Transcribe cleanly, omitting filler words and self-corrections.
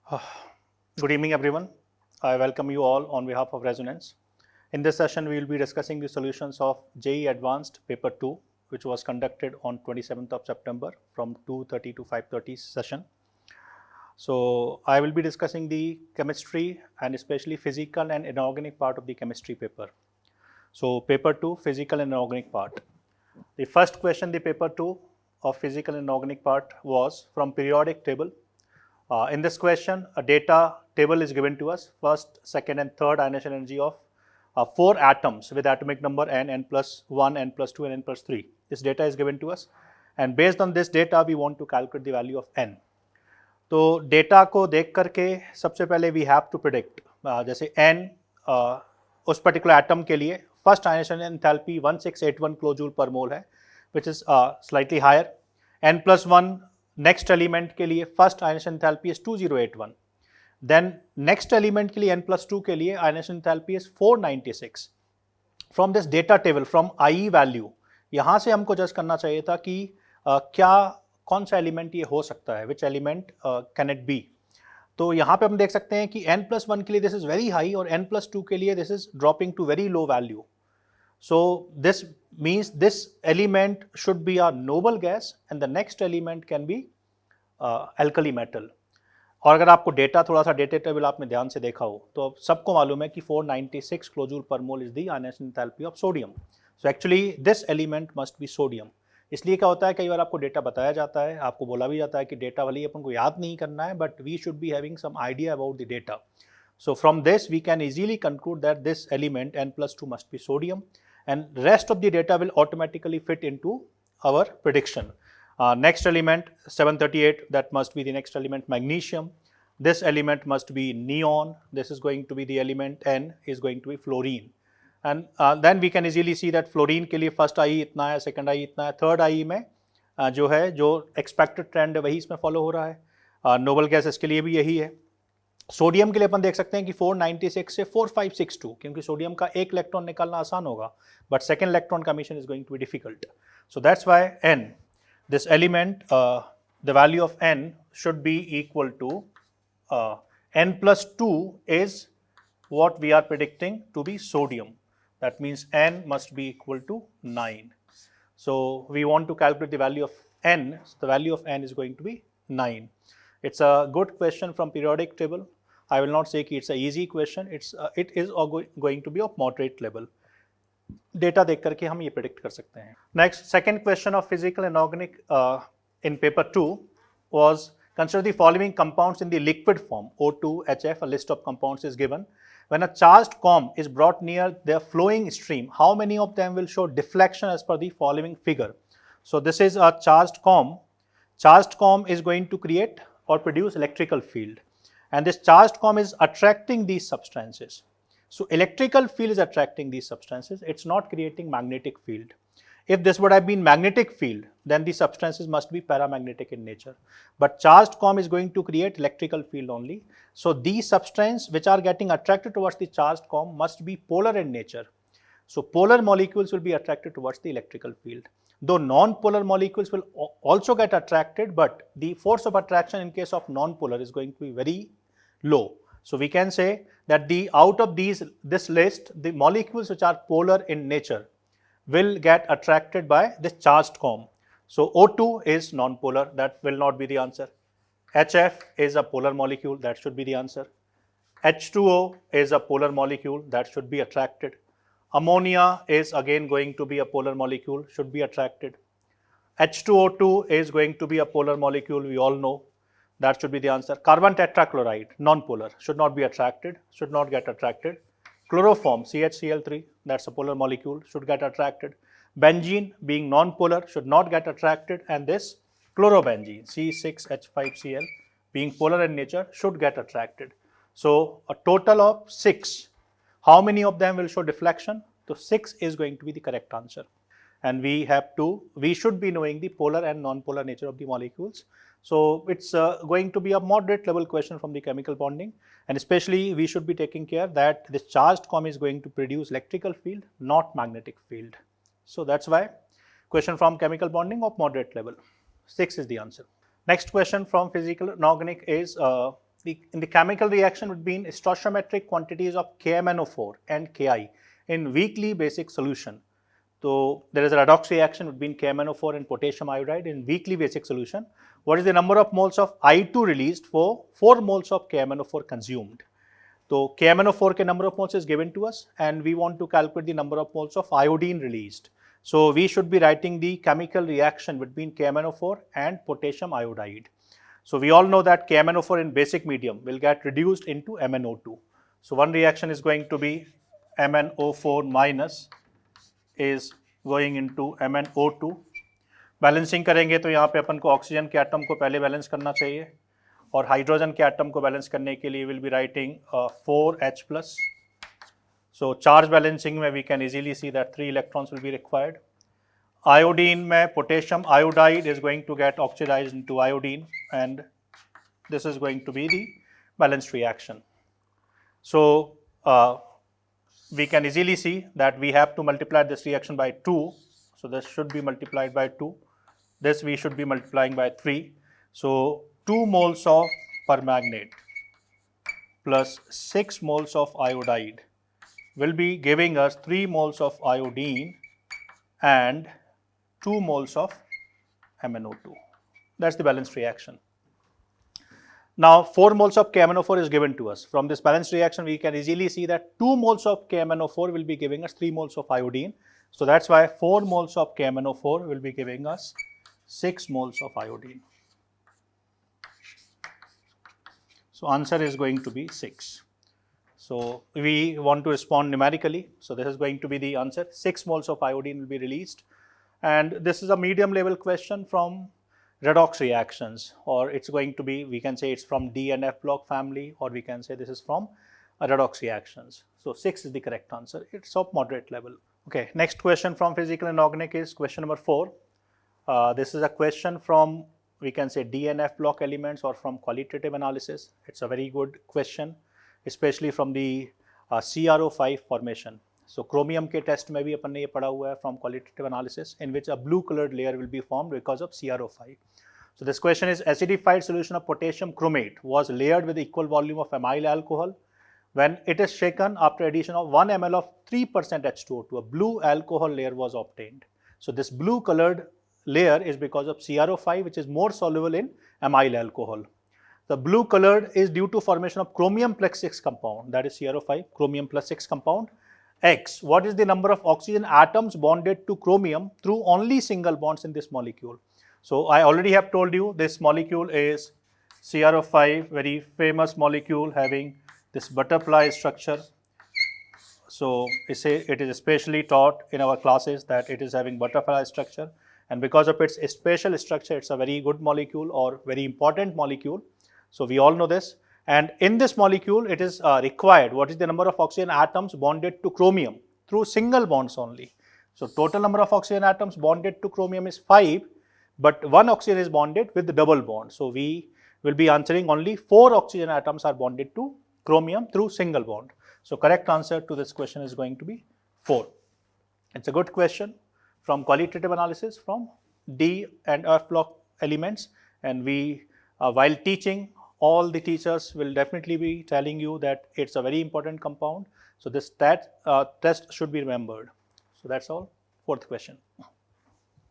Good evening, everyone. I welcome you all on behalf of Resonance. In this session, we will be discussing the solutions of JEE Advanced Paper 2, which was conducted on 27th of September from 2:30 to 5:30 session. So, I will be discussing the chemistry and especially physical and inorganic part of the chemistry paper. So, paper 2, physical and inorganic part. The first question, the paper 2 of physical and inorganic part was from periodic table. In this question, a data table is given to us, first, second and third ionization energy of 4 atoms with atomic number n plus 1, n plus 2 and n plus 3. This data is given to us, and based on this data we want to calculate the value of n. तो data को देख करके सबसे पहले we have to predict जैसे n उस particular atom के लिए फर्स्ट आयनेशन एंथैल्पी 1681 किलोजूल पर मोल है, which is slightly higher. n plus 1 next element के लिए first ionisation enthalpy is 2081. Then next element के लिए n प्लस 2 के लिए ionisation enthalpy is 496. From this data table from I value यहाँ से हमको जज करना चाहिए था कि क्या कौन सा एलिमेंट ये हो सकता है, which element can it be. तो यहाँ पे हम देख सकते हैं कि n प्लस 1 के लिए दिस इज वेरी हाई और n प्लस 2 के लिए this is dropping to very low value. So this means this element should be a noble gas and the next element can be alkali metal. और अगर आपको data थोड़ा सा data table आपने ध्यान से देखा हो तो सबको मालूम है कि 496 किलोजूल पर mole is the ionisation enthalpy of sodium. So actually this element must be sodium. इसलिए क्या होता है, कई बार आपको डेटा बताया जाता है, आपको बोला भी जाता है कि डेटा वाली अपन को याद नहीं करना है, but we should be having some idea about the data. So from this we can easily conclude that this element n plus 2 must be sodium, and rest of the data will automatically fit into our prediction. Next element 738, that must be the next element magnesium. This element must be neon. This is going to be the element n is going to be fluorine, and then we can easily see that fluorine के लिए first IE इतना है, second IE इतना है, third IE में जो है जो expected trend है वही इसमें follow हो रहा है. noble gas इसके लिए भी यही है. सोडियम के लिए अपन देख सकते हैं कि 496 से 4562, क्योंकि सोडियम का एक इलेक्ट्रॉन निकालना आसान होगा, बट सेकेंड इलेक्ट्रॉन का mission is going to be difficult. So that's why n, this element, the value of n should be equal to n plus 2 is what we are predicting to be sodium. That means n must be equal to 9. So we want to calculate the value of n. So the value of n is going to be 9. It's a good question from periodic table. I will not say कि it's a easy question. It is going to be of moderate level. Data देख करके हम ये predict कर सकते हैं. Next, second question of physical and organic in paper 2 was consider the following compounds in the liquid form. O2, HF. A list of compounds is given. When a charged comb is brought near their flowing stream, how many of them will show deflection as per the following figure? So this is a charged comb. Charged comb is going to create or produce electrical field, and this charged comb is attracting these substances. So electrical field is attracting these substances, it's not creating magnetic field. If this would have been magnetic field, then the substances must be paramagnetic in nature, but charged comb is going to create electrical field only. So these substances which are getting attracted towards the charged comb must be polar in nature. So polar molecules will be attracted towards the electrical field. Though non-polar molecules will also get attracted, but the force of attraction in case of non-polar is going to be very low. So we can say that out of this list, the molecules which are polar in nature will get attracted by this charged comb. So O2 is non-polar, that will not be the answer. HF is a polar molecule, that should be the answer. H2O is a polar molecule, that should be attracted. Ammonia is again going to be a polar molecule, should be attracted. H2O2 is going to be a polar molecule, we all know, that should be the answer. Carbon tetrachloride, non-polar, should not be attracted, should not get attracted. Chloroform, CHCl3, that's a polar molecule, should get attracted. Benzene, being non-polar, should not get attracted, and this chlorobenzene, C6H5Cl, being polar in nature, should get attracted. So a total of 6. How many of them will show deflection? So 6 is going to be the correct answer. And we should be knowing the polar and non-polar nature of the molecules. So it's going to be a moderate level question from the chemical bonding, and especially we should be taking care that this charged comb is going to produce electrical field, not magnetic field. So that's why question from chemical bonding of moderate level. 6 is the answer. Next question from physical inorganic is in the chemical reaction would be in stoichiometric quantities of KMnO4 and Ki in weakly basic solution. So there is a redox reaction between KMnO4 and potassium iodide in weakly basic solution. What is the number of moles of I2 released for 4 moles of KMnO4 consumed? So KMnO4 के number of moles is given to us and we want to calculate the number of moles of iodine released. So we should be writing the chemical reaction between KMnO4 and potassium iodide. So we all know that KMnO4 in basic medium will get reduced into MnO2. So one reaction is going to be MnO4 minus is going into MnO2. Balancing करेंगे तो यहाँ पे अपन को oxygen के atom को पहले balance करना चाहिए और हाइड्रोजन के एटम को बैलेंस करने के लिए will be writing 4H+. So charge balancing में we can easily see that 3 electrons will be required. Iodine में potassium iodide is going to get oxidised into iodine and this is going to be the balanced reaction. So we can easily see that we have to multiply this reaction by 2. So this should be multiplied by 2. This we should be multiplying by 3. So 2 moles of permanganate plus 6 moles of iodide will be giving us 3 moles of iodine and 2 moles of MnO2. That's the balanced reaction. Now 4 moles of KMnO4 is given to us. From this balanced reaction we can easily see that 2 moles of KMnO4 will be giving us 3 moles of iodine. So that's why 4 moles of KMnO4 will be giving us 6 moles of iodine. So answer is going to be 6. So we want to respond numerically. So this is going to be the answer. 6 moles of iodine will be released. And this is a medium level question from redox reactions, or it's going to be, we can say it's from D and F block family, or we can say this is from redox reactions. So 6 is the correct answer. It's of moderate level. Okay, next question from physical and organic is question number 4. This is a question from, we can say, D and F block elements or from qualitative analysis. It's a very good question, especially from the CrO5 formation. So chromium के test में भी अपन ने ये पढ़ा हुआ है from qualitative analysis in which a blue colored layer will be formed because of CrO5. So this question is acidified solution of potassium chromate was layered with equal volume of amyl alcohol. When it is shaken after addition of 1 ml of 3% H2O2, a blue alcohol layer was obtained. So this blue colored layer is because of CrO5 which is more soluble in amyl alcohol. The blue colored is due to formation of chromium plus 6 compound, that is CrO5, chromium plus 6 compound. X, what is the number of oxygen atoms bonded to chromium through only single bonds in this molecule? So I already have told you this molecule is CrO5, very famous molecule having this butterfly structure. So it is especially taught in our classes that it is having butterfly structure, and because of its special structure, it's a very good molecule or very important molecule. So we all know this. And in this molecule, it is required, what is the number of oxygen atoms bonded to chromium through single bonds only. So total number of oxygen atoms bonded to chromium is 5, but 1 oxygen is bonded with the double bond. So we will be answering only 4 oxygen atoms are bonded to chromium through single bond. So correct answer to this question is going to be 4. It's a good question from qualitative analysis from D and F block elements, and we while teaching, all the teachers will definitely be telling you that it's a very important compound. So this test should be remembered. So that's all. 4th question.